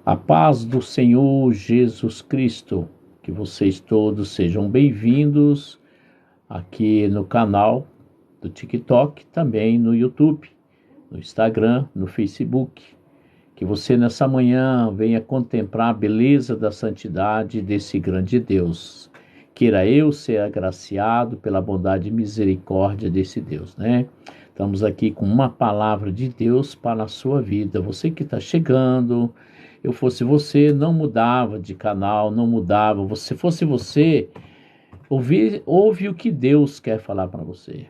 A paz do Senhor Jesus Cristo, que vocês todos sejam bem-vindos aqui no canal do TikTok, também no YouTube, no Instagram, no Facebook. Que você nessa manhã venha contemplar a beleza da santidade desse grande Deus. Queira eu ser agraciado pela bondade e misericórdia desse Deus, né? Estamos aqui com uma palavra de Deus para a sua vida. Você que está chegando, eu fosse você, não mudava de canal, não mudava. Se fosse você, ouve o que Deus quer falar para você.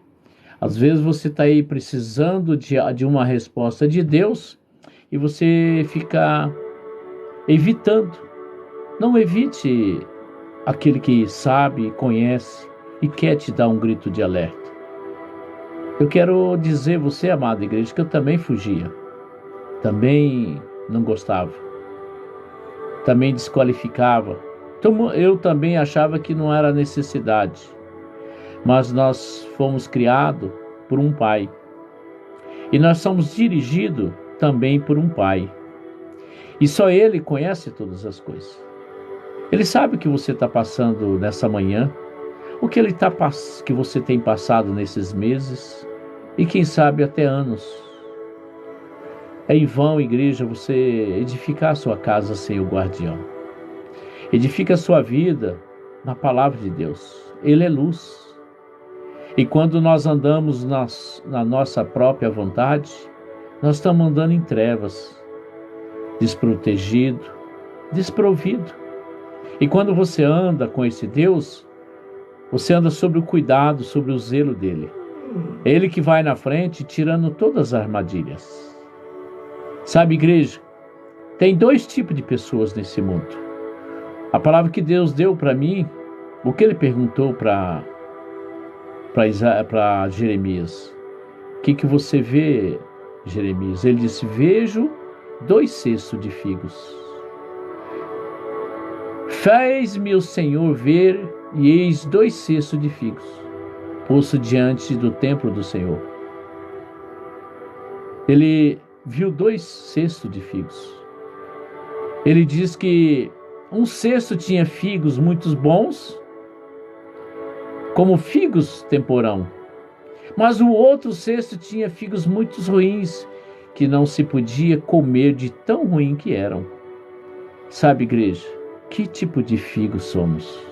Às vezes você está aí precisando de uma resposta de Deus e você fica evitando. Não evite aquele que sabe, conhece e quer te dar um grito de alerta. Eu quero dizer, você, amada igreja, que eu também fugia. Também não gostava. Também desqualificava. Eu também achava que não era necessidade. Mas nós fomos criados por um pai. E nós somos dirigidos também por um pai. E só ele conhece todas as coisas. Ele sabe o que você está passando nessa manhã, o que que você tem passado nesses meses e quem sabe até anos. É em vão, igreja, você edificar a sua casa sem o guardião. Edifica a sua vida na palavra de Deus. Ele é luz. E quando nós andamos na nossa própria vontade, nós estamos andando em trevas, desprotegido, desprovido. E quando você anda com esse Deus, você anda sobre o cuidado, sobre o zelo dele. É ele que vai na frente, tirando todas as armadilhas. Sabe, igreja, tem dois tipos de pessoas nesse mundo. A palavra que Deus deu para mim, o que ele perguntou para Jeremias. O que você vê, Jeremias? Ele disse, vejo 2 cestos de figos. Fez-me o Senhor ver, e eis 2 cestos de figos, posto diante do templo do Senhor. Ele viu 2 cestos de figos. Ele diz que um cesto tinha figos muito bons, como figos temporão, mas o outro cesto tinha figos muito ruins, que não se podia comer de tão ruim que eram. Sabe, igreja, que tipo de figos somos?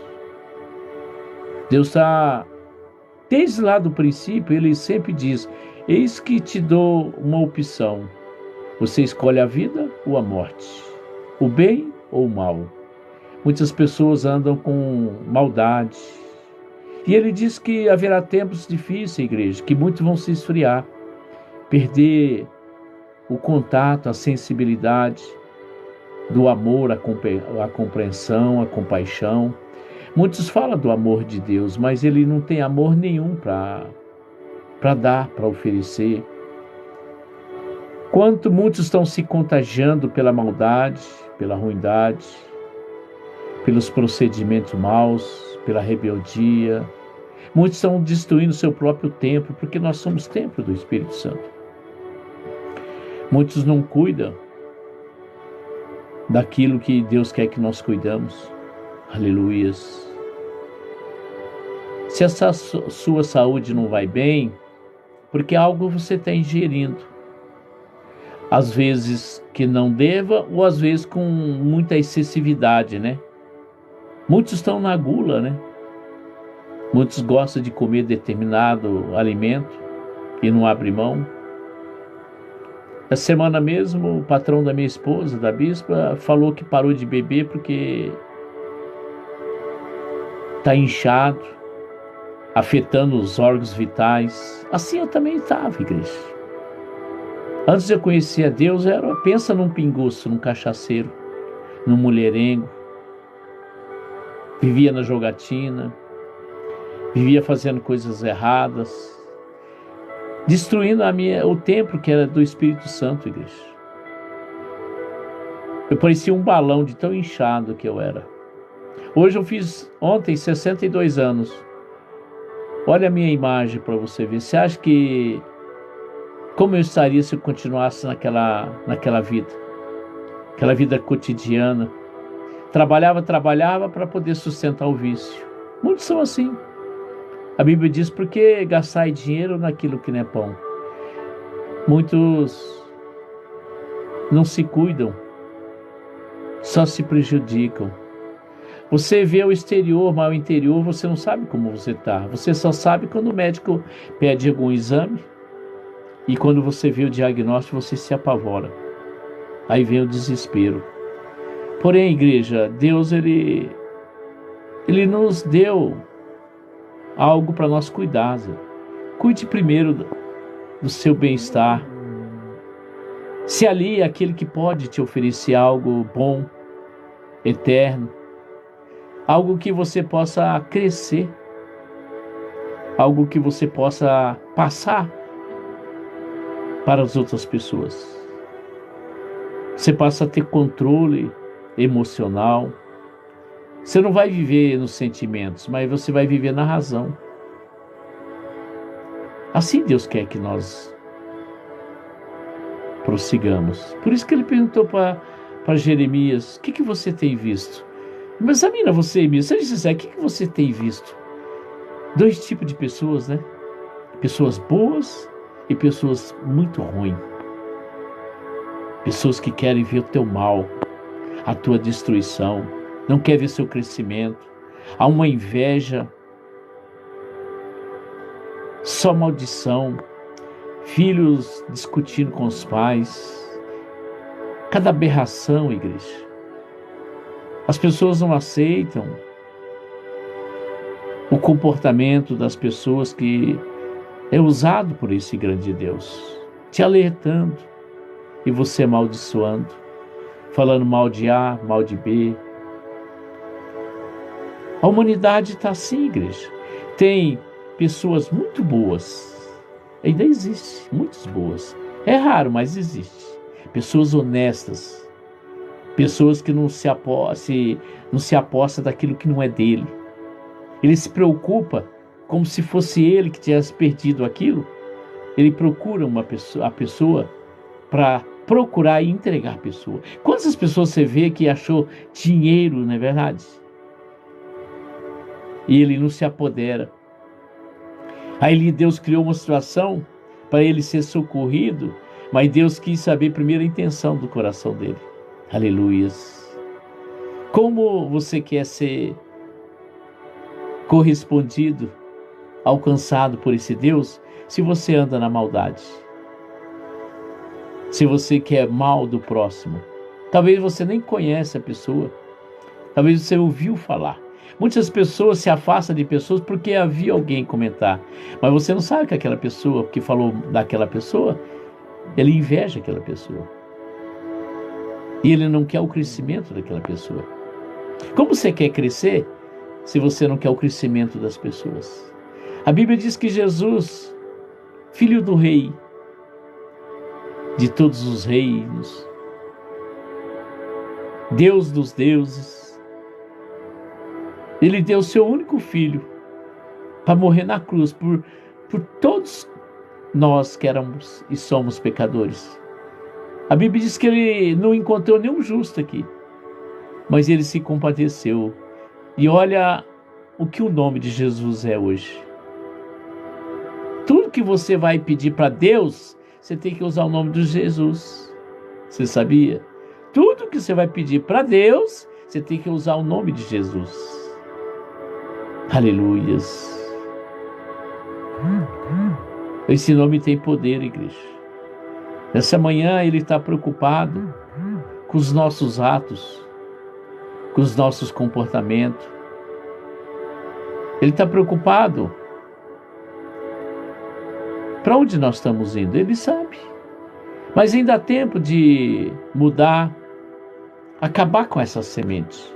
Deus está, desde lá do princípio, ele sempre diz, eis que te dou uma opção. Você escolhe a vida ou a morte, o bem ou o mal. Muitas pessoas andam com maldade. E ele diz que haverá tempos difíceis, igreja, que muitos vão se esfriar, perder o contato, a sensibilidade do amor, a compreensão, a compaixão. Muitos falam do amor de Deus, mas ele não tem amor nenhum para dar, para oferecer. Quanto muitos estão se contagiando pela maldade, pela ruindade, pelos procedimentos maus, pela rebeldia. Muitos estão destruindo seu próprio templo, porque nós somos templo do Espírito Santo. Muitos não cuidam daquilo que Deus quer que nós cuidamos. Aleluias. Se essa sua saúde não vai bem, porque algo você está ingerindo. Às vezes que não deva, ou às vezes com muita excessividade, né? Muitos estão na gula, né? Muitos gostam de comer determinado alimento e não abrem mão. Essa semana mesmo, o patrão da minha esposa, da bispa, falou que parou de beber porque está inchado, afetando os órgãos vitais. Assim eu também estava, igreja. Antes de eu conhecer a Deus, pensa num pinguço, num cachaceiro, num mulherengo. Vivia na jogatina, vivia fazendo coisas erradas, destruindo o templo que era do Espírito Santo, igreja. Eu parecia um balão de tão inchado que eu era. Hoje eu fiz, ontem, 62 anos. Olha a minha imagem para você ver. Você acha como eu estaria se eu continuasse naquela vida? aquela vida cotidiana. Trabalhava para poder sustentar o vício. Muitos são assim. A Bíblia diz: por que gastar dinheiro naquilo que não é pão? Muitos não se cuidam, só se prejudicam. Você vê o exterior, mas o interior você não sabe como você está. Você só sabe quando o médico pede algum exame e quando você vê o diagnóstico você se apavora. Aí vem o desespero. Porém, igreja, Deus ele nos deu algo para nós cuidar. Cuide primeiro do seu bem-estar. Se ali é aquele que pode te oferecer algo bom, eterno, algo que você possa crescer, algo que você possa passar para as outras pessoas. Você passa a ter controle emocional. Você não vai viver nos sentimentos, mas você vai viver na razão. Assim Deus quer que nós prossigamos. Por isso que ele perguntou para Jeremias: o que você tem visto? Mas examina você, Jeremias, seja sincero, o que você tem visto? Dois tipos de pessoas, né? Pessoas boas e pessoas muito ruins. Pessoas que querem ver o teu mal, a tua destruição, não quer ver seu crescimento. Há uma inveja, só maldição, filhos discutindo com os pais, cada aberração, igreja. As pessoas não aceitam o comportamento das pessoas que é usado por esse grande Deus, te alertando e você amaldiçoando, falando mal de A, mal de B. A humanidade está assim, igreja. Tem pessoas muito boas, ainda existe, muitas boas. É raro, mas existe. Pessoas honestas, pessoas que não se aposta daquilo que não é dele. Ele se preocupa como se fosse ele que tivesse perdido aquilo. Ele procura a pessoa para procurar e entregar a pessoa. Quantas pessoas você vê que achou dinheiro, não é verdade? E ele não se apodera. Aí Deus criou uma situação para ele ser socorrido, mas Deus quis saber primeiro a intenção do coração dele. Aleluias. Como você quer ser correspondido, alcançado por esse Deus, se você anda na maldade? Se você quer mal do próximo? Talvez você nem conhece a pessoa, talvez você ouviu falar. Muitas pessoas se afastam de pessoas porque havia alguém comentar, mas você não sabe que aquela pessoa que falou daquela pessoa, ele inveja aquela pessoa e ele não quer o crescimento daquela pessoa. Como você quer crescer se você não quer o crescimento das pessoas? A Bíblia diz que Jesus, filho do rei, de todos os reinos, Deus dos deuses, ele deu seu único filho para morrer na cruz por todos nós que éramos e somos pecadores. A Bíblia diz que ele não encontrou nenhum justo aqui, mas ele se compadeceu. E olha o que o nome de Jesus é hoje. Tudo que você vai pedir para Deus, você tem que usar o nome de Jesus. Você sabia? Tudo que você vai pedir para Deus, você tem que usar o nome de Jesus. Aleluias. Esse nome tem poder, igreja. Nessa manhã ele está preocupado com os nossos atos, com os nossos comportamentos. Ele está preocupado para onde nós estamos indo. Ele sabe. Mas ainda há tempo de mudar, acabar com essas sementes.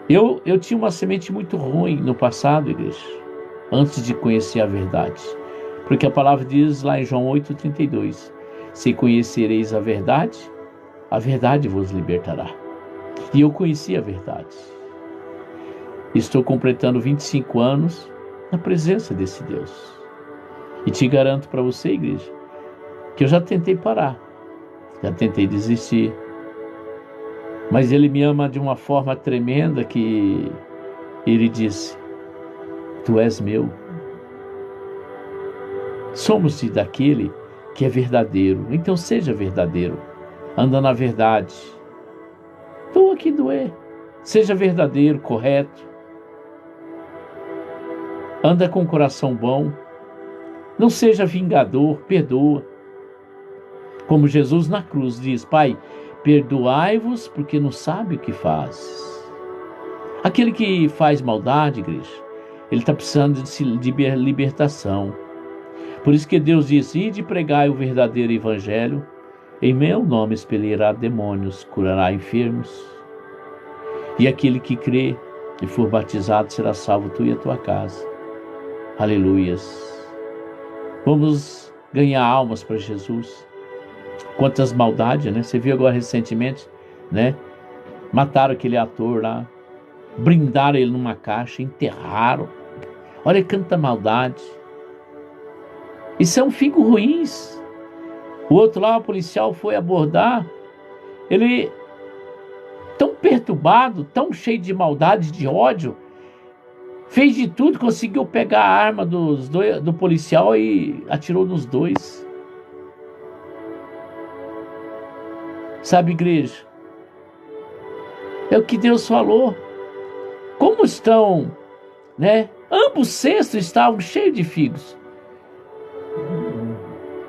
Eu tinha uma semente muito ruim no passado, igreja, antes de conhecer a verdade. Porque a palavra diz lá em João 8,32, se conhecereis a verdade vos libertará. E eu conheci a verdade. Estou completando 25 anos na presença desse Deus. E te garanto para você, igreja, que eu já tentei parar, já tentei desistir, Mas Ele me ama de uma forma tremenda que Ele disse: Tu és meu. Somos daquele que é verdadeiro. Então seja verdadeiro. Anda na verdade. Doa que doer. Seja verdadeiro, correto. Anda com o coração bom. Não seja vingador, perdoa. Como Jesus na cruz diz: Pai, perdoai-vos porque não sabe o que faz. Aquele que faz maldade, igreja, ele está precisando de libertação. Por isso que Deus diz: ide pregai o verdadeiro evangelho, em meu nome expelirá demônios, curará enfermos. E aquele que crê e for batizado será salvo, tu e a tua casa. Aleluias. Vamos ganhar almas para Jesus. Quantas maldades, né? Você viu agora recentemente, né? Mataram aquele ator lá, brindaram ele numa caixa, enterraram. Olha quanta maldade. E são figos ruins. O outro lá, o policial, foi abordar. Ele, tão perturbado, tão cheio de maldade, de ódio, fez de tudo, conseguiu pegar a arma do policial e atirou nos dois. Sabe, igreja? É o que Deus falou. Como estão, né? Ambos cestos estavam cheios de figos.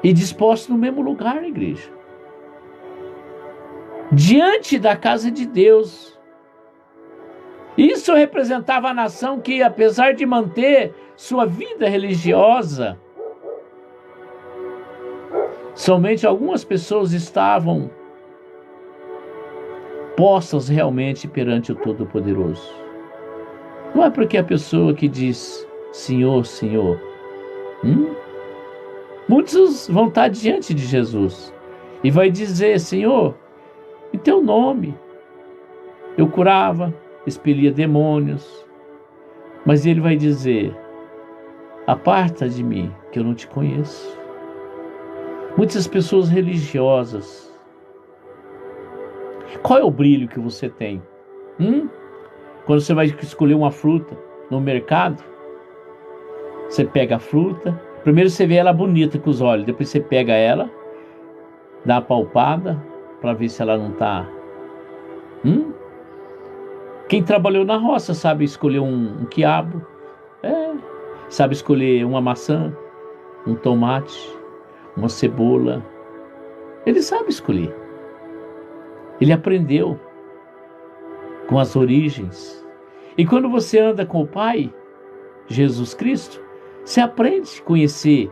E dispostos no mesmo lugar, na igreja. Diante da casa de Deus. Isso representava a nação que, apesar de manter sua vida religiosa, somente algumas pessoas estavam postas realmente perante o Todo-Poderoso. Não é porque a pessoa que diz Senhor, Senhor, muitos vão estar diante de Jesus e vai dizer: Senhor, em teu nome eu curava, expelia demônios. Mas ele vai dizer: aparta de mim, que eu não te conheço. Muitas pessoas religiosas. Qual é o brilho que você tem? Quando você vai escolher uma fruta no mercado, você pega a fruta, primeiro você vê ela bonita com os olhos, depois você pega ela, dá uma palpada para ver se ela não está. Quem trabalhou na roça sabe escolher um quiabo, sabe escolher uma maçã, um tomate, uma cebola. Ele sabe escolher. Ele aprendeu com as origens. E quando você anda com o Pai, Jesus Cristo, você aprende a conhecer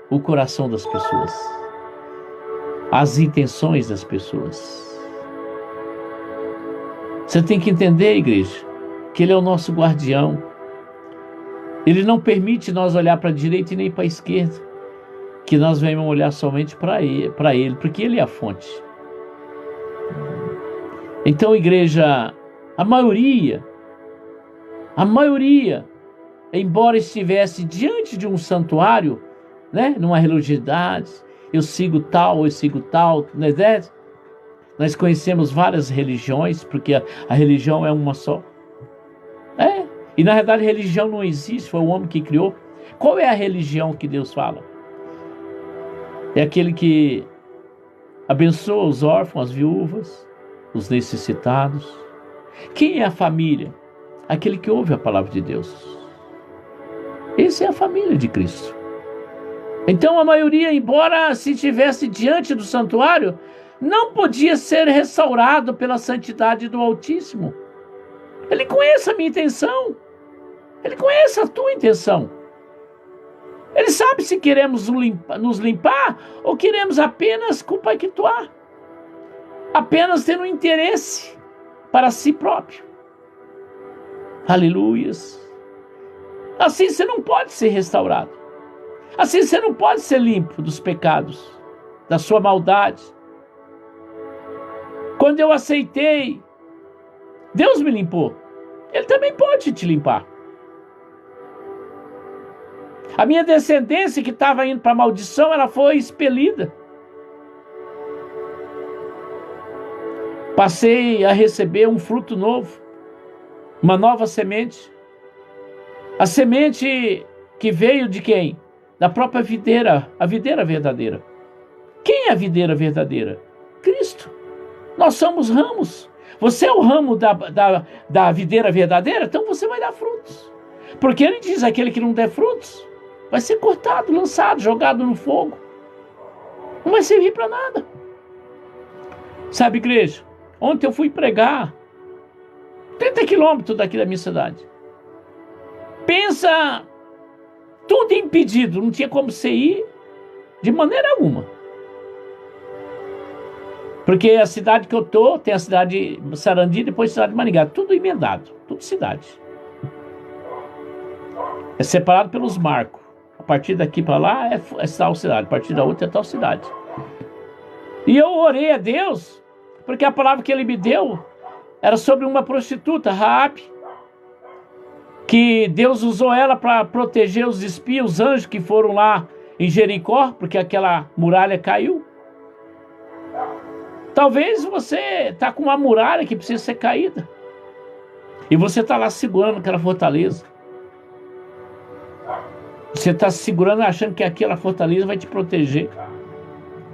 o coração das pessoas, as intenções das pessoas. Você tem que entender, igreja, que Ele é o nosso guardião. Ele não permite nós olhar para a direita e nem para a esquerda, que nós venhamos olhar somente para ele, porque Ele é a fonte. Então, igreja, a maioria, embora estivesse diante de um santuário, né, numa religiosidade, eu sigo tal, né? Nós conhecemos várias religiões, porque a religião é uma só. E na verdade a religião não existe, foi o homem que criou. Qual é a religião que Deus fala? É aquele que abençoa os órfãos, as viúvas, os necessitados. Quem é a família? Aquele que ouve a palavra de Deus. Essa é a família de Cristo. Então a maioria, embora se estivesse diante do santuário, não podia ser restaurado pela santidade do Altíssimo. Ele conhece a minha intenção. Ele conhece a tua intenção. Ele sabe se queremos nos limpar ou queremos apenas compactuar. Apenas ter um interesse para si próprio. Aleluias. Assim você não pode ser restaurado. Assim você não pode ser limpo dos pecados, da sua maldade. Quando eu aceitei, Deus me limpou. Ele também pode te limpar. A minha descendência que estava indo para a maldição, ela foi expelida Passei a receber um fruto novo, uma nova semente. A semente que veio de quem? Da própria videira, a videira verdadeira. Quem é a videira verdadeira? Cristo. Nós somos ramos. Você é o ramo da videira verdadeira, então você vai dar frutos. Porque ele diz, aquele que não der frutos, vai ser cortado, lançado, jogado no fogo. Não vai servir para nada. Sabe, igreja, ontem eu fui pregar 30 quilômetros daqui da minha cidade. Pensa, tudo impedido, não tinha como você ir de maneira alguma. Porque a cidade que eu tô, tem a cidade de Sarandi, depois a cidade de Maringá, tudo emendado, tudo cidade. É separado pelos marcos. A partir daqui para lá é tal cidade, a partir da outra é tal cidade. E eu orei a Deus, porque a palavra que ele me deu era sobre uma prostituta, Raabe, que Deus usou ela para proteger os espias, os anjos que foram lá em Jericó, porque aquela muralha caiu. Talvez você está com uma muralha que precisa ser caída. E você está lá segurando aquela fortaleza. Você está segurando achando que aquela fortaleza vai te proteger.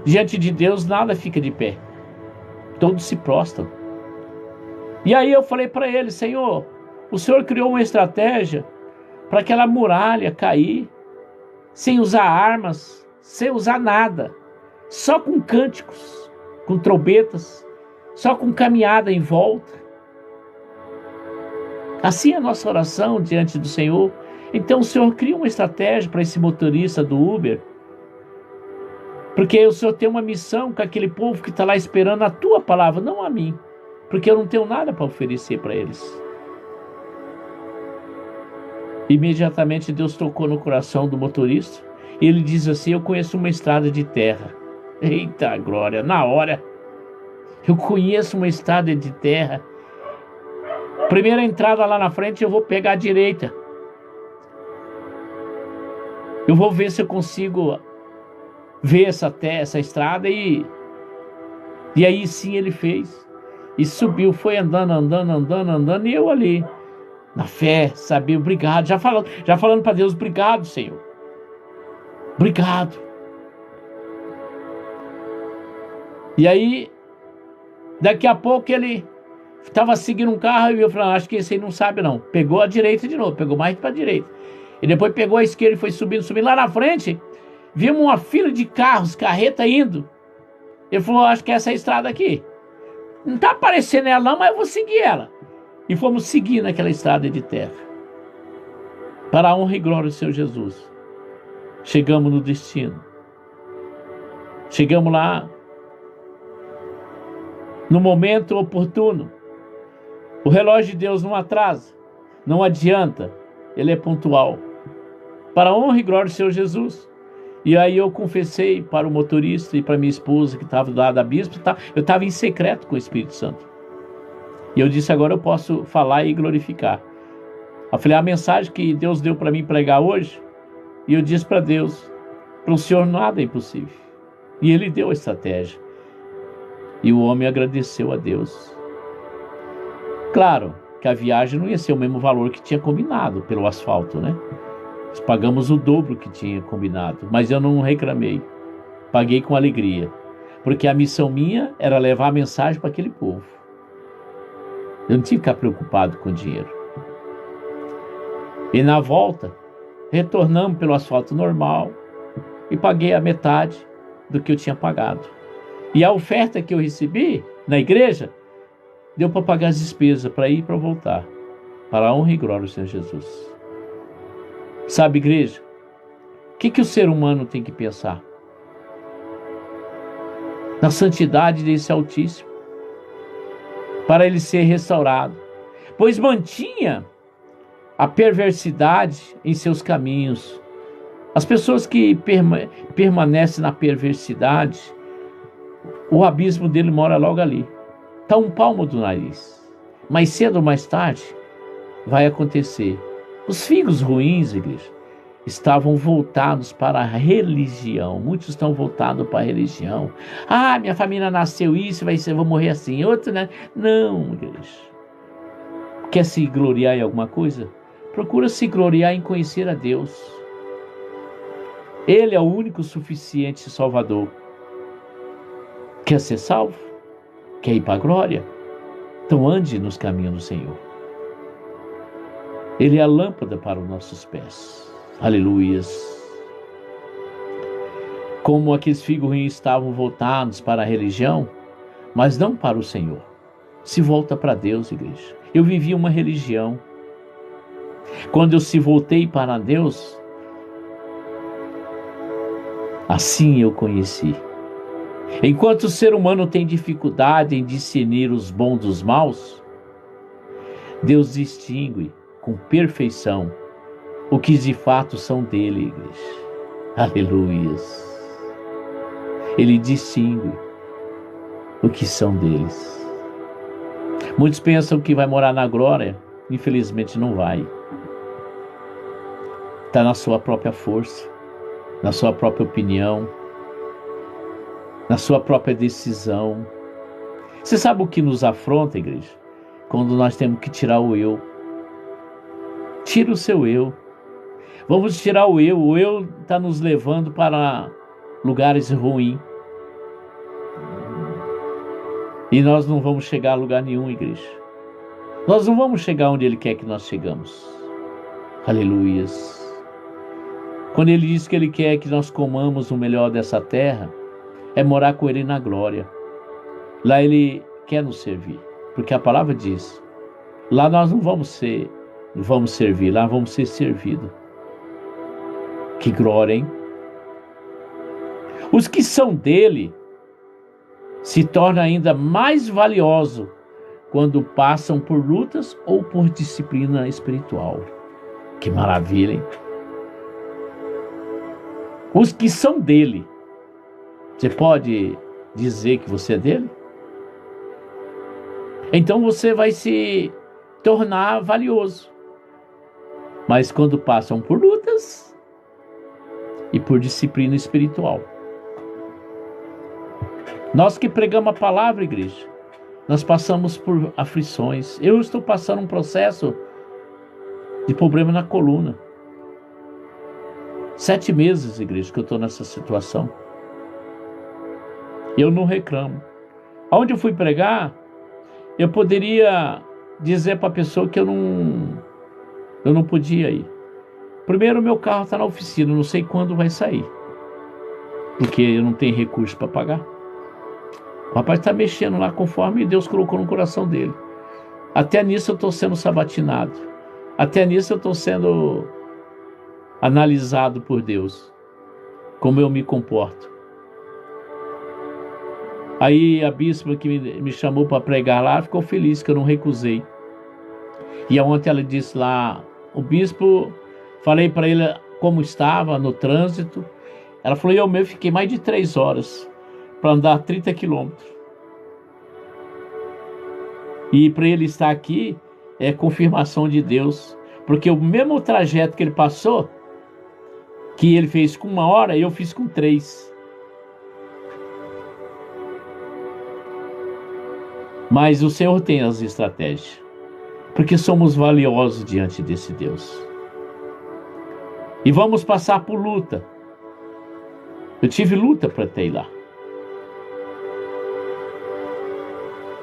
Diante de Deus nada fica de pé. Todos se prostram. E aí eu falei para ele, Senhor, o Senhor criou uma estratégia para aquela muralha cair, sem usar armas, sem usar nada, só com cânticos, com trombetas, só com caminhada em volta. Assim é a nossa oração diante do Senhor. Então o Senhor cria uma estratégia para esse motorista do Uber, porque o Senhor tem uma missão com aquele povo que está lá esperando a tua palavra, não a mim, porque eu não tenho nada para oferecer para eles. Imediatamente Deus tocou no coração do motorista. Ele diz assim, eu conheço uma estrada de terra. Eita glória, na hora. Eu conheço uma estrada de terra. Primeira entrada lá na frente eu vou pegar a direita. Eu vou ver se eu consigo ver essa estrada e aí sim ele fez. E subiu, foi andando e eu ali. Na fé, sabia, obrigado, já falando para Deus, obrigado, Senhor. Obrigado. E aí, daqui a pouco ele estava seguindo um carro e eu falei, acho que esse aí não sabe não. Pegou a direita de novo, pegou mais para a direita. E depois pegou a esquerda e foi subindo. Lá na frente, vimos uma fila de carros, carreta indo. Ele falou, acho que essa é a estrada aqui. Não está aparecendo ela não, mas eu vou seguir ela. E fomos seguindo aquela estrada de terra. Para a honra e glória do Senhor Jesus. Chegamos no destino. Chegamos lá no momento oportuno. O relógio de Deus não atrasa, não adianta, ele é pontual. Para a honra e glória do Senhor Jesus. E aí eu confessei para o motorista e para minha esposa que estava do lado da bispo, eu estava em secreto com o Espírito Santo. E eu disse, agora eu posso falar e glorificar. Eu falei, a mensagem que Deus deu para mim pregar hoje, e eu disse para Deus, para o Senhor nada é impossível. E Ele deu a estratégia. E o homem agradeceu a Deus. Claro que a viagem não ia ser o mesmo valor que tinha combinado pelo asfalto, né? Nós pagamos o dobro que tinha combinado, mas eu não reclamei. Paguei com alegria, porque a missão minha era levar a mensagem para aquele povo. Eu não tinha que ficar preocupado com dinheiro. E na volta, retornamos pelo asfalto normal e paguei a metade do que eu tinha pagado. E a oferta que eu recebi na igreja, deu para pagar as despesas, para ir e para voltar. Para a honra e glória do Senhor Jesus. Sabe, igreja, o que o ser humano tem que pensar? Na santidade desse Altíssimo, para ele ser restaurado, pois mantinha a perversidade em seus caminhos. As pessoas que permanecem na perversidade, o abismo dele mora logo ali. Está um palmo do nariz. Mais cedo ou mais tarde vai acontecer. Os figos ruins, igreja, estavam voltados para a religião. Muitos estão voltados para a religião. Ah, minha família nasceu isso, eu vou morrer assim. Outro, né? Não, igreja. Quer se gloriar em alguma coisa? Procura se gloriar em conhecer a Deus. Ele é o único suficiente Salvador. Quer ser salvo? Quer ir para a glória? Então ande nos caminhos do Senhor. Ele é a lâmpada para os nossos pés. Aleluias. Como aqueles figurinhos estavam voltados para a religião, mas não para o Senhor. Se volta para Deus, igreja. Eu vivi uma religião. Quando eu se voltei para Deus, assim eu conheci. Enquanto o ser humano tem dificuldade em discernir os bons dos maus, Deus distingue com perfeição o que de fato são dele, igreja. Aleluias. Ele distingue o que são deles. Muitos pensam que vai morar na glória, infelizmente não vai. Está na sua própria força, na sua própria opinião, na sua própria decisão. Você sabe o que nos afronta, igreja? Quando nós temos que tirar o eu. Tira o seu eu. Vamos tirar o eu. O eu está nos levando para lugares ruins. E nós não vamos chegar a lugar nenhum, igreja. Nós não vamos chegar onde Ele quer que nós chegamos. Aleluias. Quando Ele diz que Ele quer que nós comamos o melhor dessa terra, é morar com Ele na glória. Lá Ele quer nos servir. Porque a palavra diz, lá nós não vamos servir, lá vamos ser servidos. Que glória, hein? Os que são dele se tornam ainda mais valiosos quando passam por lutas ou por disciplina espiritual. Que maravilha, hein? Os que são dele. Você pode dizer que você é dele? Então você vai se tornar valioso. Mas quando passam por lutas e por disciplina espiritual. Nós que pregamos a palavra, igreja, nós passamos por aflições. Eu estou passando um processo de problema na coluna. 7 meses, igreja, que eu estou nessa situação. Eu não reclamo. Aonde eu fui pregar, eu poderia dizer para a pessoa que eu não podia ir. Primeiro, meu carro está na oficina, não sei quando vai sair, porque eu não tenho recurso para pagar. O rapaz está mexendo lá conforme Deus colocou no coração dele. Até nisso eu estou sendo sabatinado. Até nisso eu estou sendo analisado por Deus. Como eu me comporto. Aí a bispa que me chamou para pregar lá ficou feliz que eu não recusei. E ontem ela disse lá, o bispo, falei para ele como estava no trânsito. Ela falou, eu mesmo fiquei mais de 3 horas para andar 30 quilômetros. E para ele estar aqui é confirmação de Deus. Porque o mesmo trajeto que ele passou, que ele fez com 1 hora, eu fiz com 3. Mas o Senhor tem as estratégias. Porque somos valiosos diante desse Deus. E vamos passar por luta. Eu tive luta para ter lá.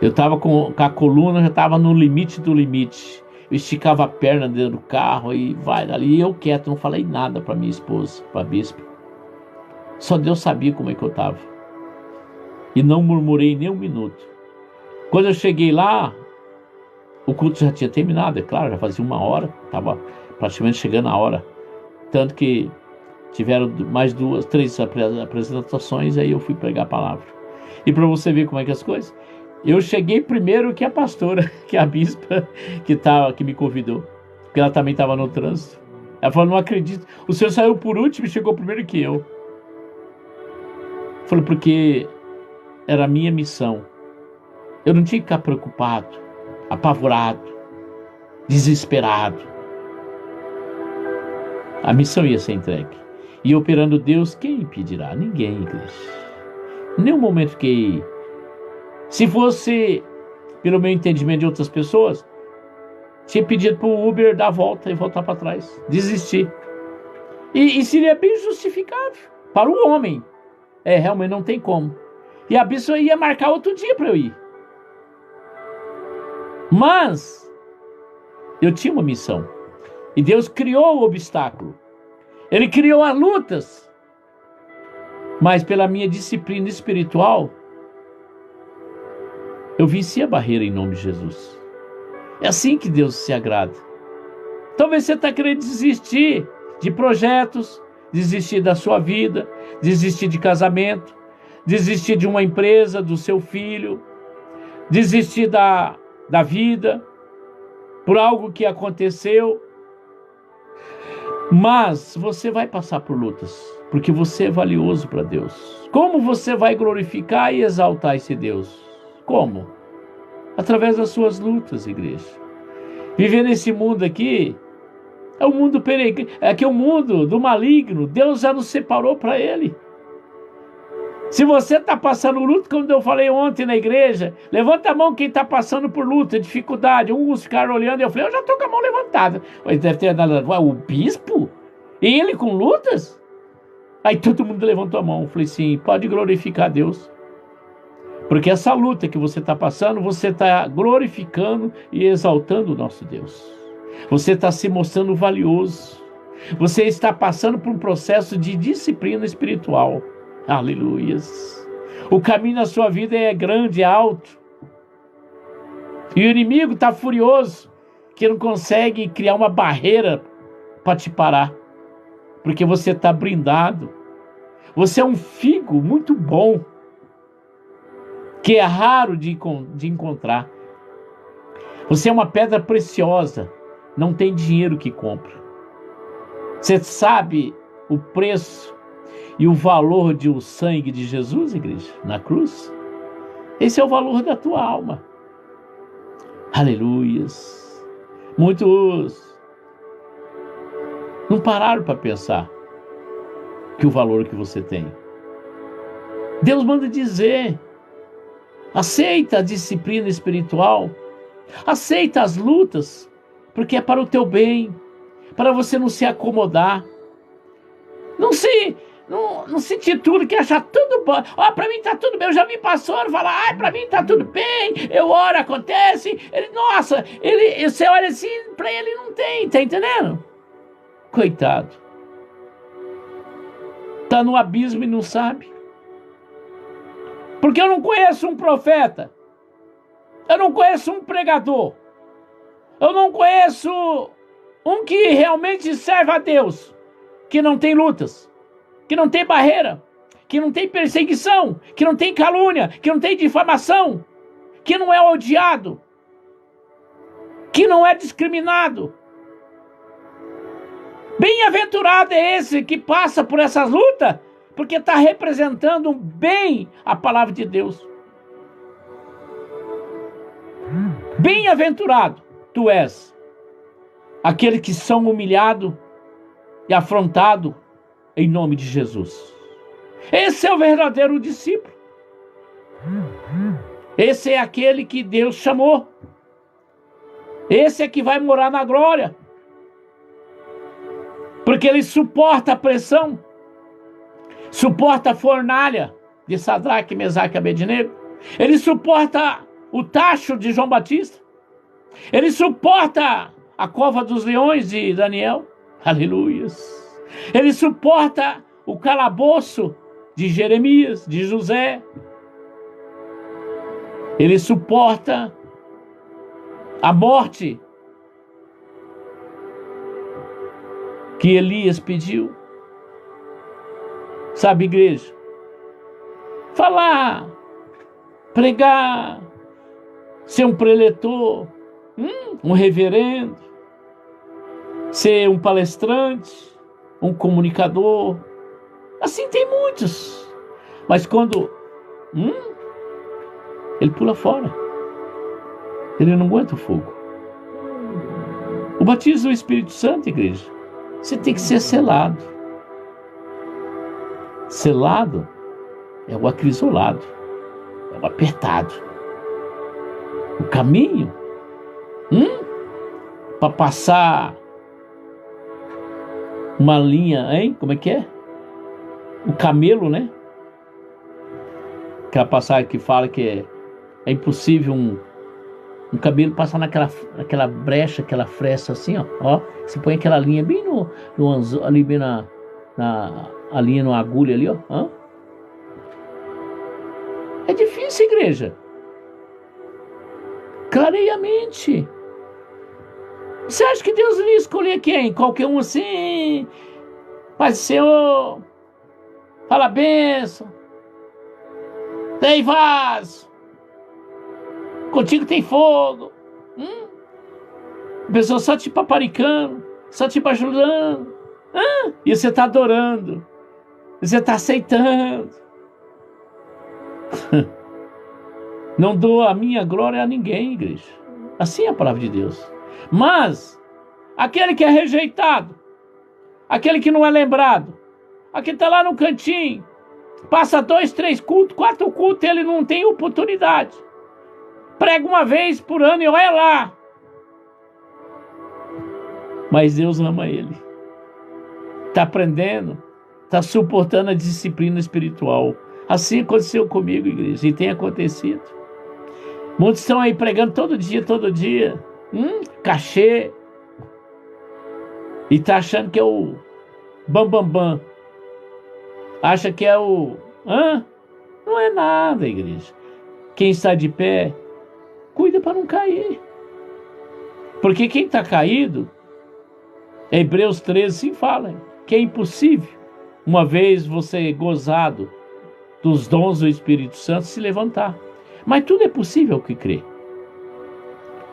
Eu estava com a coluna, já estava no limite do limite. Eu esticava a perna dentro do carro e vai ali. E eu quieto, não falei nada para minha esposa, para a bispa. Só Deus sabia como é que eu estava. E não murmurei nem um minuto. Quando eu cheguei lá, o culto já tinha terminado, é claro, já fazia 1 hora. Estava praticamente chegando a hora. Tanto que tiveram mais 2, 3 apresentações, aí eu fui pregar a palavra. E para você ver como é que as coisas... Eu cheguei primeiro que a pastora, que a bispa que me convidou. Porque ela também estava no trânsito. Ela falou, não acredito. O senhor saiu por último e chegou primeiro que eu. Eu falei, porque era a minha missão. Eu não tinha que ficar preocupado, apavorado, desesperado. A missão ia ser entregue. E operando Deus, quem impedirá? Ninguém, igreja. Em nenhum momento que... Se fosse, pelo meu entendimento de outras pessoas, tinha pedido para o Uber dar a volta e voltar para trás. Desistir. E seria bem justificável para o homem. Realmente não tem como. E a pessoa ia marcar outro dia para eu ir. Mas eu tinha uma missão. E Deus criou o obstáculo. Ele criou as lutas. Mas pela minha disciplina espiritual, eu venci a barreira em nome de Jesus. É assim que Deus se agrada. Talvez você está querendo desistir de projetos, desistir da sua vida, desistir de casamento, desistir de uma empresa, do seu filho, desistir da vida, por algo que aconteceu. Mas você vai passar por lutas, porque você é valioso para Deus. Como você vai glorificar e exaltar esse Deus? Como? Através das suas lutas, igreja. Viver nesse mundo aqui é um mundo peregrino, é o mundo do maligno. Deus já nos separou para ele. Se você está passando luta, como eu falei ontem na igreja, levanta a mão quem está passando por luta, dificuldade. Uns ficaram olhando e eu falei, eu já estou com a mão levantada. Mas deve ter dado, o bispo? Ele com lutas? Aí todo mundo levantou a mão. Eu falei, sim, pode glorificar a Deus. Porque essa luta que você está passando, você está glorificando e exaltando o nosso Deus. Você está se mostrando valioso. Você está passando por um processo de disciplina espiritual. Aleluias. O caminho na sua vida é grande, é alto. E o inimigo está furioso, que não consegue criar uma barreira para te parar. Porque você está blindado. Você é um figo muito bom, que é raro de encontrar. Você é uma pedra preciosa, não tem dinheiro que compra. Você sabe o preço e o valor de o sangue de Jesus, igreja, na cruz? Esse é o valor da tua alma. Aleluias. Muitos não pararam para pensar que o valor que você tem. Deus manda dizer, aceita a disciplina espiritual, aceita as lutas, porque é para o teu bem, para você não se acomodar. Não se titule que acha tudo bom. Para mim está tudo bem. Eu já vi pastor falar, para mim está tudo bem. Eu oro, acontece. Você olha assim, para ele não tem, tá entendendo? Coitado. Está no abismo e não sabe. Porque eu não conheço um profeta. Eu não conheço um pregador. Eu não conheço um que realmente serve a Deus, que não tem lutas, que não tem barreira, que não tem perseguição, que não tem calúnia, que não tem difamação, que não é odiado, que não é discriminado. Bem-aventurado é esse que passa por essas lutas, porque está representando bem a palavra de Deus. Bem-aventurado tu és, aqueles que são humilhados e afrontados em nome de Jesus. Esse é o verdadeiro discípulo. Esse é aquele que Deus chamou. Esse é que vai morar na glória. Porque ele suporta a pressão, suporta a fornalha de Sadraque, Mesaque e Abednego. Ele suporta o tacho de João Batista. Ele suporta a cova dos leões de Daniel. Aleluias. Ele suporta o calabouço de Jeremias, de José. Ele suporta a morte que Elias pediu. Sabe, igreja? Falar, pregar, ser um preletor, um reverendo, ser um palestrante, um comunicador. Assim tem muitos. Mas quando ele pula fora, ele não aguenta o fogo. O batismo do Espírito Santo, igreja, Você tem que ser selado. Selado é o acrisolado, é o apertado. O caminho para passar uma linha, hein? Como é que é? O camelo, né? Aquela passagem que fala que é impossível um camelo passar naquela brecha, aquela fresta assim, ó. Você põe aquela linha bem no anzol, ali bem a linha na agulha ali, ó. É difícil, igreja. Clareia a mente. Você acha que Deus iria escolher quem? Qualquer um assim? Paz do Senhor, fala bênção, tem vaso, contigo tem fogo. A pessoa só te paparicando, só te bajulando. E você está adorando, você está aceitando. Não dou a minha glória a ninguém, igreja. Assim é a palavra de Deus. Mas aquele que é rejeitado, aquele que não é lembrado, aquele que está lá no cantinho, passa 2, 3 cultos, 4 cultos, ele não tem oportunidade. Prega uma vez por ano e olha lá. Mas Deus ama ele. Está aprendendo, está suportando a disciplina espiritual. Assim aconteceu comigo, igreja, e tem acontecido. Muitos estão aí pregando todo dia. Cachê. E está achando que é o bam. Acha que é o... Não é nada, igreja. Quem está de pé, cuida para não cair. Porque quem está caído, Hebreus 13 sim fala, que é impossível, uma vez você gozado dos dons do Espírito Santo, se levantar. Mas tudo é possível que crê.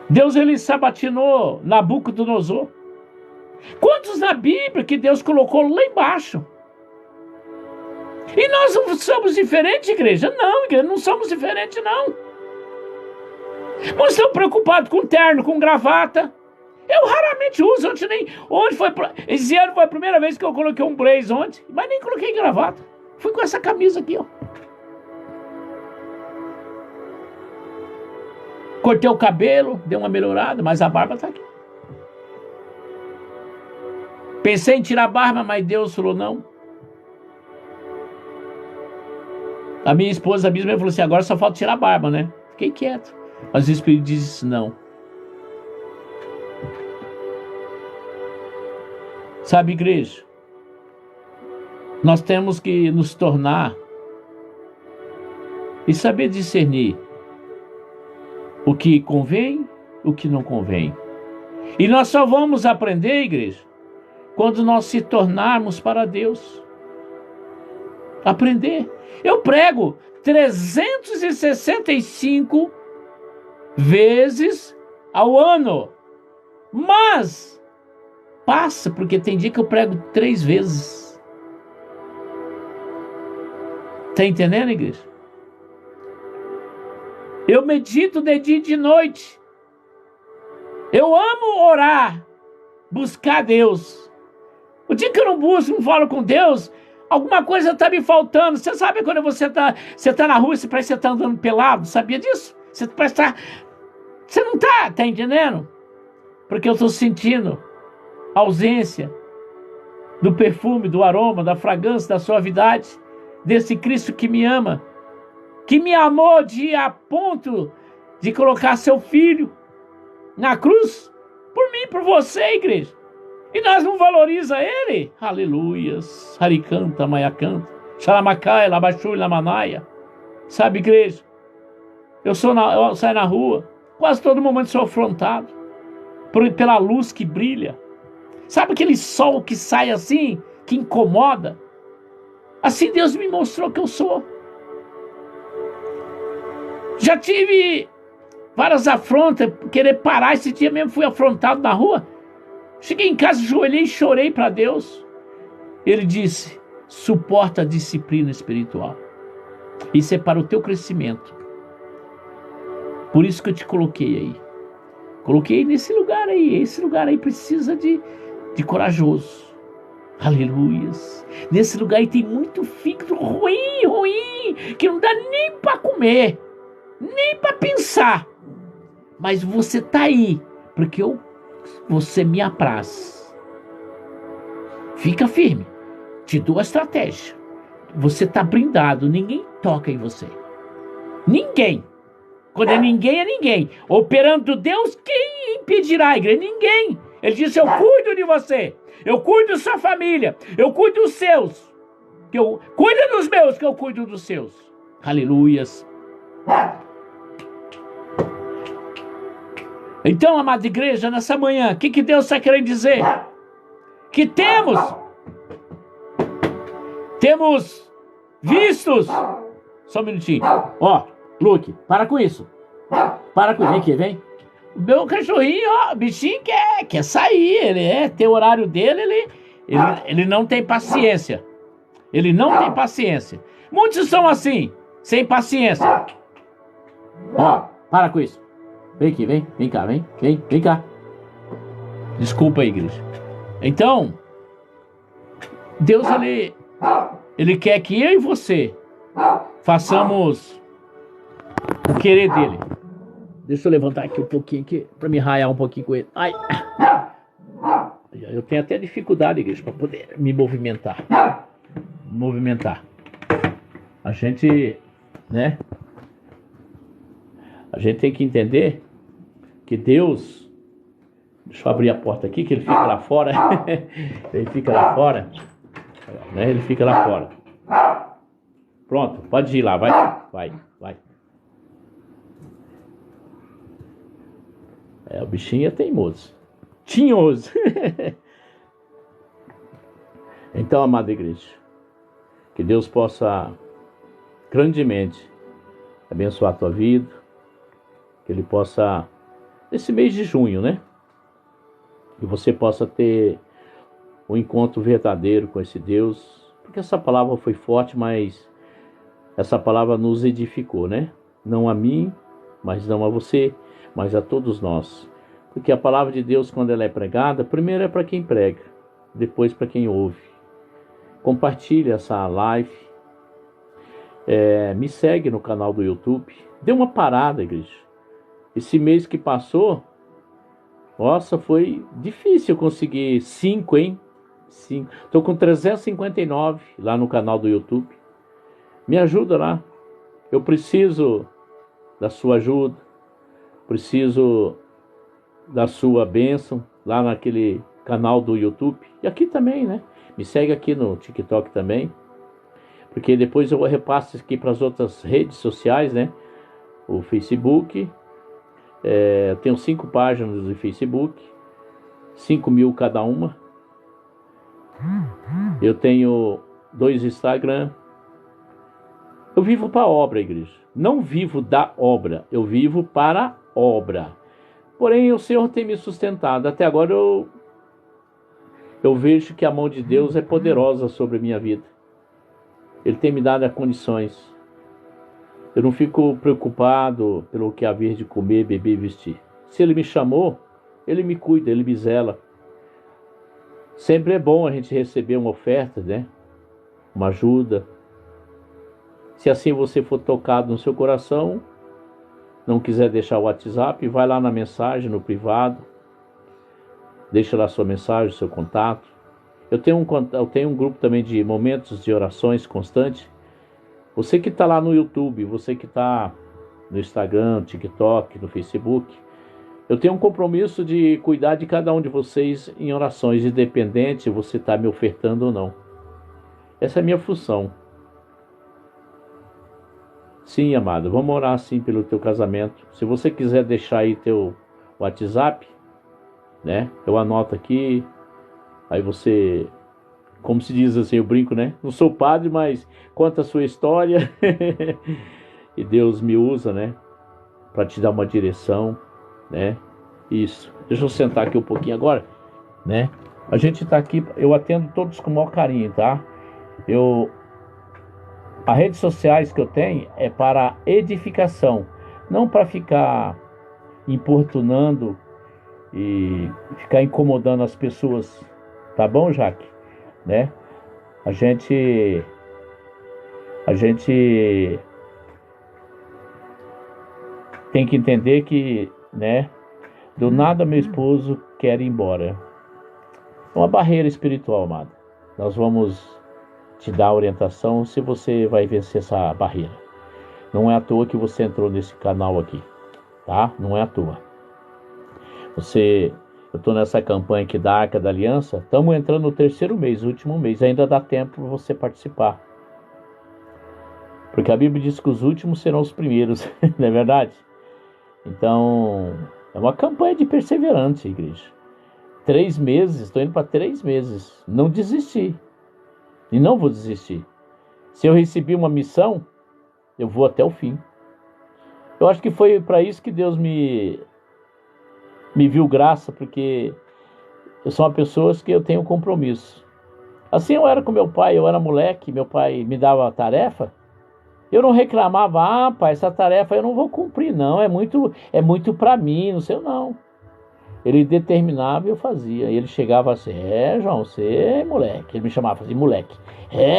Deus, ele sabatinou Nabucodonosor. Quantos na Bíblia que Deus colocou lá embaixo? E nós não somos diferentes, igreja? Não, igreja, não somos diferentes, não. Nós estamos preocupados com terno, com gravata. Eu raramente uso, esse ano foi a primeira vez que eu coloquei um blazer ontem, mas nem coloquei gravata. Fui com essa camisa aqui, ó. Cortei o cabelo, dei uma melhorada, mas a barba tá aqui. Pensei em tirar a barba, mas Deus falou não. A minha esposa mesmo falou assim, agora só falta tirar a barba, né? Fiquei quieto. Mas o Espírito disse não. Sabe, igreja? Nós temos que nos tornar e saber discernir o que convém, o que não convém. E nós só vamos aprender, igreja, quando nós se tornarmos para Deus. Aprender. Eu prego 365 vezes ao ano. Mas passa, porque tem dia que eu prego 3 vezes. Tá entendendo, igreja? Eu medito de dia e de noite. Eu amo orar, buscar Deus. O dia que eu não busco, não falo com Deus, alguma coisa está me faltando. Você sabe quando você tá na rua, você parece que você está andando pelado? Sabia disso? Você parece estar... Você não tá entendendo? Porque eu estou sentindo a ausência do perfume, do aroma, da fragrância, da suavidade desse Cristo que me ama, que me amou a ponto de colocar seu filho na cruz por mim, por você, igreja. E nós não valorizamos ele. Aleluias. Haricanta, maiacanta, xalamacai, labachui, lamanaia. Sabe, igreja? Eu saio na rua, quase todo momento sou afrontado pela luz que brilha. Sabe aquele sol que sai assim, que incomoda? Assim Deus me mostrou que eu sou. Já tive várias afrontas, querer parar. Esse dia mesmo fui afrontado na rua. Cheguei em casa, ajoelhei e chorei para Deus. Ele disse, suporta a disciplina espiritual. Isso é para o teu crescimento. Por isso que eu te coloquei aí. Coloquei nesse lugar aí. Esse lugar aí precisa de corajoso. Aleluias. Nesse lugar aí tem muito fígado ruim, que não dá nem para comer, nem para pensar. Mas você tá aí, porque você me apraz. Fica firme. Te dou a estratégia. Você tá blindado, ninguém toca em você. Ninguém. Quando é ninguém. Operando Deus, quem impedirá, igreja? Ninguém. Ele disse, eu cuido de você. Eu cuido da sua família. Eu cuido dos seus. Cuida dos meus, que eu cuido dos seus. Aleluias. Então, amada igreja, nessa manhã, o que Deus está querendo dizer? Que temos vistos. Só um minutinho. Ó, Luke, para com isso. Para com isso. Vem aqui, vem. O meu cachorrinho, ó, o bichinho quer sair. Tem o horário dele, ele não tem paciência. Ele não tem paciência. Muitos são assim, sem paciência. Ó, para com isso. Vem aqui, vem cá, vem cá. Desculpa aí, igreja. Então, Deus, ele quer que eu e você façamos o querer dele. Deixa eu levantar aqui um pouquinho aqui, para me raiar um pouquinho com ele. Ai. Eu tenho até dificuldade, igreja, para poder me movimentar. A gente, né? A gente tem que entender que Deus... Deixa eu abrir a porta aqui, que ele fica lá fora. Ele fica lá fora. Né? Ele fica lá fora. Pronto, pode ir lá, vai. O bichinho é teimoso. Tinhoso. Então, amada igreja, que Deus possa grandemente abençoar a tua vida. Que Ele possa, nesse mês de junho, né? Que você possa ter um encontro verdadeiro com esse Deus. Porque essa palavra foi forte, mas essa palavra nos edificou, né? Não a mim, mas não a você, mas a todos nós. Porque a palavra de Deus, quando ela é pregada, primeiro é para quem prega, depois para quem ouve. Compartilhe essa live. Me segue no canal do YouTube. Dê uma parada, igreja. Esse mês que passou, nossa, foi difícil conseguir 5, hein? 5. Estou com 359 lá no canal do YouTube. Me ajuda lá. Eu preciso da sua ajuda. Preciso da sua bênção lá naquele canal do YouTube. E aqui também, né? Me segue aqui no TikTok também. Porque depois eu vou repasso aqui para as outras redes sociais, né? O Facebook. Eu tenho 5 páginas do Facebook. 5.000 cada uma. Eu tenho 2 Instagram. Eu vivo para a obra, igreja. Não vivo da obra. Eu vivo para a obra. Porém, o Senhor tem me sustentado. Até agora eu vejo que a mão de Deus é poderosa sobre a minha vida. Ele tem me dado as condições. Eu não fico preocupado pelo que haver de comer, beber e vestir. Se Ele me chamou, Ele me cuida, Ele me zela. Sempre é bom a gente receber uma oferta, né? Uma ajuda. Se assim você for tocado no seu coração, não quiser deixar o WhatsApp, vai lá na mensagem, no privado. Deixa lá sua mensagem, seu contato. Eu tenho um grupo também de momentos de orações constantes. Você que está lá no YouTube, você que está no Instagram, no TikTok, no Facebook, eu tenho um compromisso de cuidar de cada um de vocês em orações, independente se você está me ofertando ou não. Essa é a minha função. Sim, amado, vamos orar sim pelo teu casamento. Se você quiser deixar aí teu WhatsApp, né? Eu anoto aqui. Aí você, como se diz assim, eu brinco, né? Não sou padre, mas conta a sua história. E Deus me usa, né? Para te dar uma direção, né? Isso. Deixa eu sentar aqui um pouquinho agora, né? A gente tá aqui, eu atendo todos com o maior carinho, tá? As redes sociais que eu tenho é para edificação, não para ficar importunando e ficar incomodando as pessoas. Tá bom, Jaque? né? A gente tem que entender que, né? Do nada meu esposo quer ir embora. É uma barreira espiritual, amado. Nós vamos te dar orientação se você vai vencer essa barreira. Não é à toa que você entrou nesse canal aqui, tá? Não é à toa. Eu estou nessa campanha aqui da Arca da Aliança. Estamos entrando no terceiro mês, último mês. Ainda dá tempo para você participar. Porque a Bíblia diz que os últimos serão os primeiros, não é verdade? Então, é uma campanha de perseverança, igreja. 3 meses, estou indo para 3 meses. Não desisti. E não vou desistir. Se eu recebi uma missão, eu vou até o fim. Eu acho que foi para isso que Deus me viu graça, porque eu sou uma pessoa que eu tenho compromisso. Assim eu era com meu pai, eu era moleque, meu pai me dava a tarefa, eu não reclamava, pai, essa tarefa eu não vou cumprir não, é muito para mim, não sei, não. Ele determinava e eu fazia. E ele chegava assim, João, você é moleque. Ele me chamava assim, moleque.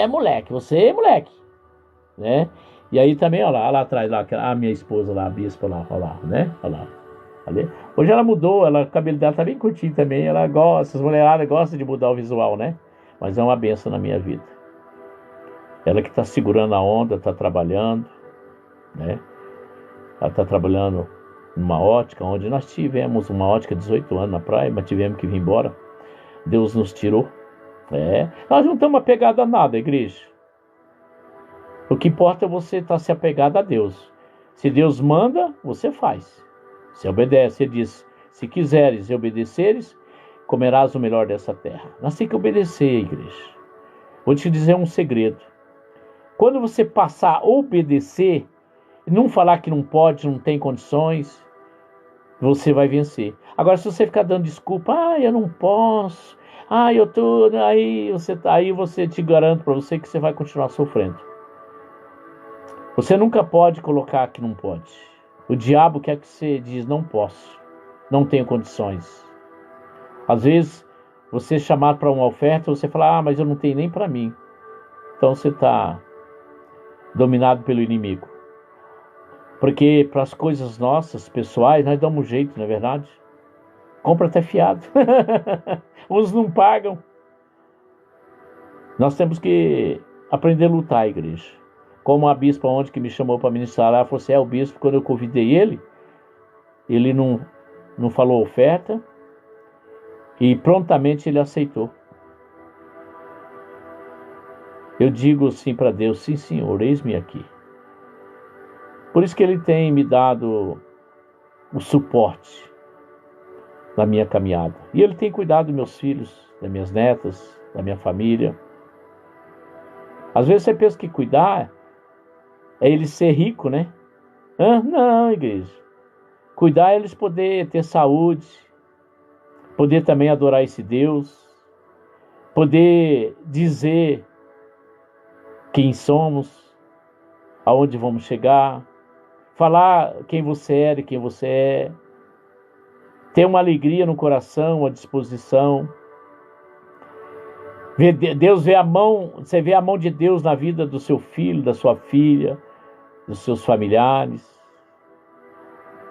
Moleque, você é moleque. Né? E aí também, olha lá atrás, lá, a minha esposa lá, a bispa lá, olha lá, né? Olha lá. Ali. Hoje ela mudou, o cabelo dela tá bem curtinho também. Ela gosta, as mulheradas gostam de mudar o visual, né? Mas é uma benção na minha vida. Ela que tá segurando a onda, tá trabalhando, né? Ela tá trabalhando numa ótica, onde nós tivemos uma ótica 18 anos na praia, mas tivemos que vir embora. Deus nos tirou. Nós não estamos apegados a nada, igreja. O que importa é você estar se apegado a Deus. Se Deus manda, você faz. Você obedece. Ele diz, se quiseres e obedeceres, comerás o melhor dessa terra. Nós temos que obedecer, igreja. Vou te dizer um segredo. Quando você passar a obedecer, e não falar que não pode, não tem condições, você vai vencer. Agora, se você ficar dando desculpa, eu não posso, eu tô, aí você te garanto para você que você vai continuar sofrendo. Você nunca pode colocar que não pode. O diabo quer que você diz, não posso, não tenho condições. Às vezes, você é chamado para uma oferta, você fala, mas eu não tenho nem para mim. Então você está dominado pelo inimigo. Porque para as coisas nossas, pessoais, nós damos um jeito, não é verdade? Compra até fiado. Uns não pagam. Nós temos que aprender a lutar, igreja. Como a bispa ontem que me chamou para ministrar, ela falou assim, o bispo, quando eu convidei ele não falou oferta e prontamente ele aceitou. Eu digo assim para Deus, sim senhor, eis-me aqui. Por isso que ele tem me dado o suporte na minha caminhada. E ele tem cuidado dos meus filhos, das minhas netas, da minha família. Às vezes você pensa que cuidar é eles ser rico, né? Não, igreja. Cuidar é eles poder ter saúde, poder também adorar esse Deus, poder dizer quem somos, aonde vamos chegar, falar quem você era e quem você é, ter uma alegria no coração, uma disposição. Deus vê a mão, você vê a mão de Deus na vida do seu filho, da sua filha, dos seus familiares.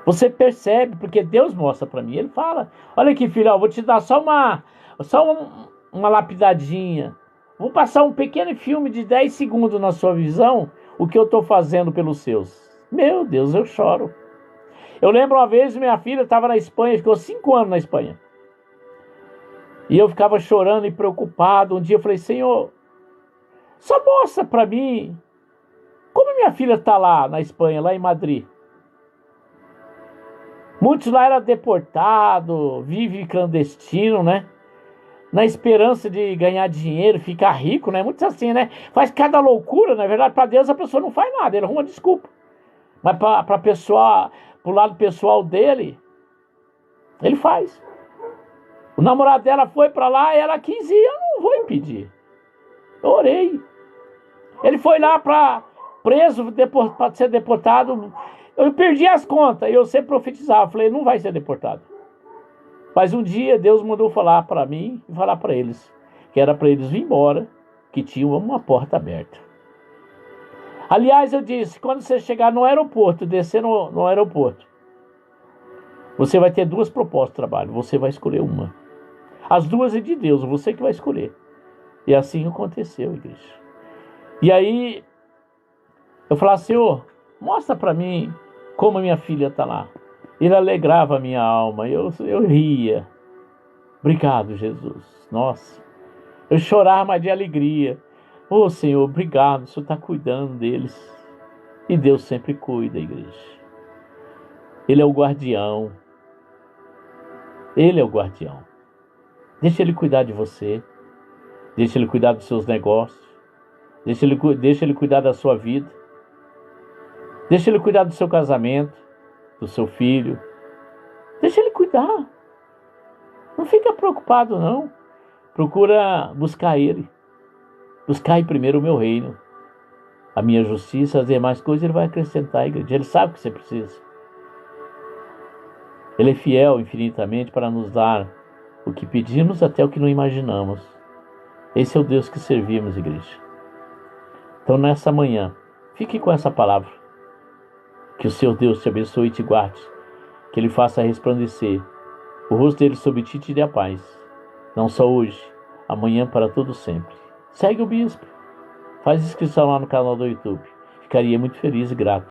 Você percebe, porque Deus mostra para mim. Ele fala, olha aqui filho, eu vou te dar só uma lapidadinha. Vou passar um pequeno filme de 10 segundos na sua visão, o que eu estou fazendo pelos seus. Meu Deus, eu choro. Eu lembro uma vez, minha filha estava na Espanha, ficou 5 anos na Espanha. E eu ficava chorando e preocupado. Um dia eu falei, Senhor, só mostra para mim como minha filha está lá na Espanha, lá em Madrid. Muitos lá eram deportados, vivem clandestino, né? Na esperança de ganhar dinheiro, ficar rico, né? Muitos assim, né? Faz cada loucura, na verdade, para Deus a pessoa não faz nada, ele arruma desculpa. Mas para pessoa, pro lado pessoal dele, ele faz. O namorado dela foi para lá e ela quis ir, eu não vou impedir. Eu orei. Ele foi lá para preso, para ser deportado. Eu perdi as contas e eu sempre profetizava. Falei, ele não vai ser deportado. Mas um dia Deus mandou falar para mim e falar para eles. que era para eles vir embora, que tinha uma porta aberta. Aliás, eu disse, quando você chegar no aeroporto, descer no aeroporto, você vai ter 2 propostas de trabalho, você vai escolher uma. As 2 é de Deus, você que vai escolher. E assim aconteceu, igreja. E aí, eu falava, Senhor, mostra para mim como a minha filha está lá. Ele alegrava a minha alma, eu ria. Obrigado, Jesus. Nossa, eu chorava de alegria. Oh, Senhor, obrigado, o Senhor está cuidando deles. E Deus sempre cuida, igreja. Ele é o guardião. Ele é o guardião. Deixa Ele cuidar de você. Deixa Ele cuidar dos seus negócios. Deixa ele cuidar da sua vida. Deixa Ele cuidar do seu casamento, do seu filho. Deixa Ele cuidar. Não fica preocupado, não. Procura buscar Ele. Buscar primeiro o meu reino. A minha justiça, as demais coisas Ele vai acrescentar, igreja. Ele sabe o que você precisa. Ele é fiel infinitamente para nos dar o que pedimos até o que não imaginamos. Esse é o Deus que servimos, igreja. Então, nessa manhã, fique com essa palavra. Que o seu Deus te abençoe e te guarde. Que Ele faça resplandecer o rosto dele sobre ti e te dê a paz. Não só hoje, amanhã, para todo sempre. Segue o bispo. Faz inscrição lá no canal do YouTube. Ficaria muito feliz e grato